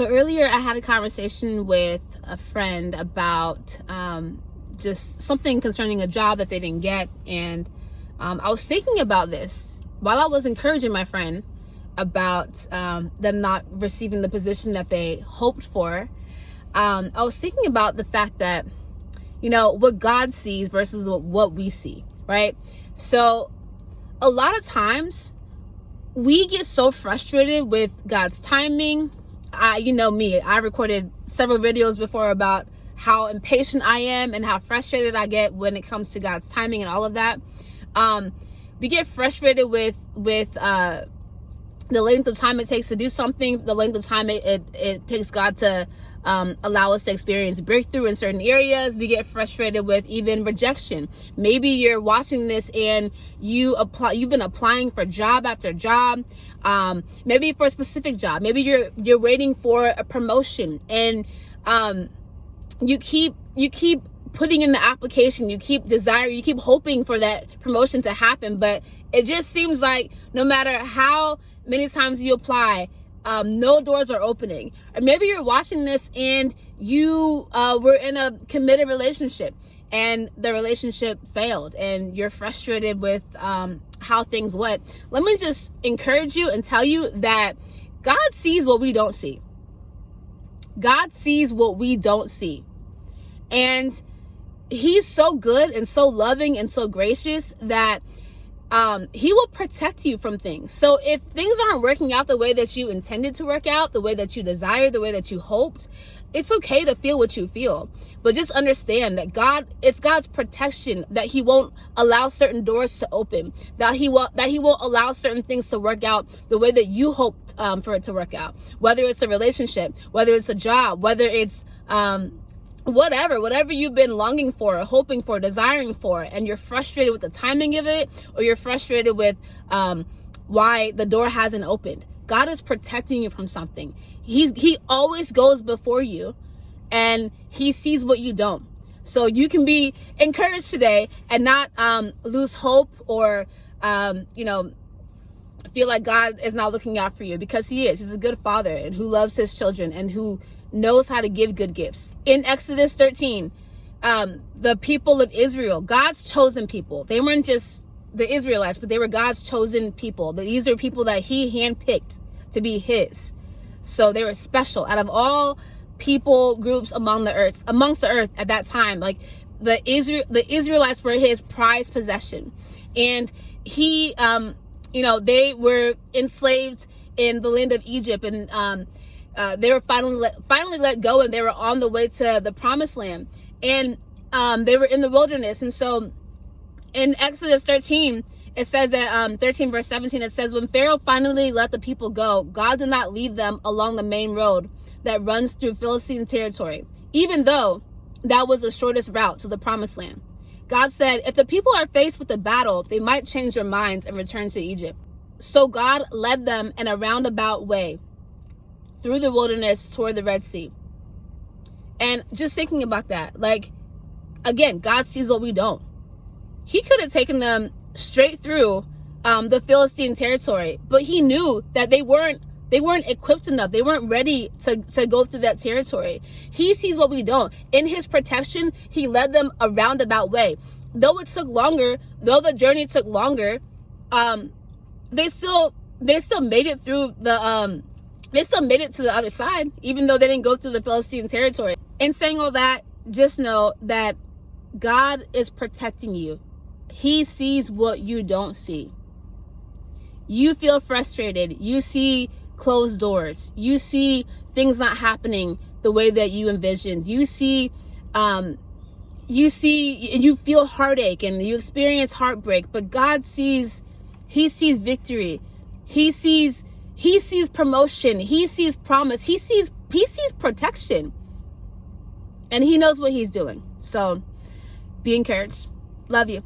So earlier I had a conversation with a friend about just something concerning a job that they didn't get. And I was thinking about this while I was encouraging my friend about them not receiving the position that they hoped for. I was thinking about the fact that, what God sees versus what we see, right? So a lot of times we get so frustrated with God's timing. I recorded several videos before about how impatient I am and how frustrated I get when it comes to God's timing and all of that. We get frustrated with the length of time it takes to do something, the length of time it takes God to allow us to experience breakthrough in certain areas. We get frustrated with even rejection. Maybe you're watching this and you've been applying for job after job, maybe for a specific job. Maybe you're waiting for a promotion, and you keep putting in the application, you keep hoping for that promotion to happen, but it just seems like no matter how many times you apply, no doors are opening. Or maybe you're watching this and you were in a committed relationship and the relationship failed and you're frustrated with how things went. Let me just encourage you and tell you that God sees what we don't see. God sees what we don't see. And He's so good and so loving and so gracious that He will protect you from things. So if things aren't working out the way that you intended to work out, the way that you desired, the way that you hoped, it's okay to feel what you feel. But just understand that it's God's protection, that He won't allow certain doors to open, that He won't allow certain things to work out the way that you hoped for it to work out. Whether it's a relationship, whether it's a job, whether it's whatever you've been longing for, hoping for, desiring for, and you're frustrated with the timing of it, or you're frustrated with why the door hasn't opened. God is protecting you from something. He always goes before you, and He sees what you don't. So you can be encouraged today and not lose hope or feel like God is not looking out for you, because He is. He's a good Father and who loves His children and who knows how to give good gifts. In Exodus 13, the people of Israel, God's chosen people, they weren't just the Israelites, but they were God's chosen people. These are people that He handpicked to be His. So they were special out of all people groups amongst the earth at that time. Like the Israelites were His prized possession, and He, they were enslaved in the land of Egypt, and they were finally let go, and they were on the way to the promised land, and they were in the wilderness. And so in Exodus 13, it says that 13 verse 17, it says, when Pharaoh finally let the people go, God did not lead them along the main road that runs through Philistine territory, even though that was the shortest route to the promised land. God said, if the people are faced with a battle, they might change their minds and return to Egypt. So God led them in a roundabout way through the wilderness toward the Red Sea. And just thinking about that, like, again, God sees what we don't. He could have taken them straight through the Philistine territory, but He knew that they weren't equipped enough. They weren't ready to go through that territory. He sees what we don't. In His protection, He led them a roundabout way. Though the journey took longer, they still made it through they still made it to the other side, even though they didn't go through the Philistine territory. In saying all that, just know that God is protecting you. He sees what you don't see. You feel frustrated. You see closed doors. You see things not happening the way that you envisioned. You feel heartache and you experience heartbreak, but God sees, He sees victory. He sees promotion. He sees promise. He sees protection. And He knows what He's doing. So be encouraged. Love you.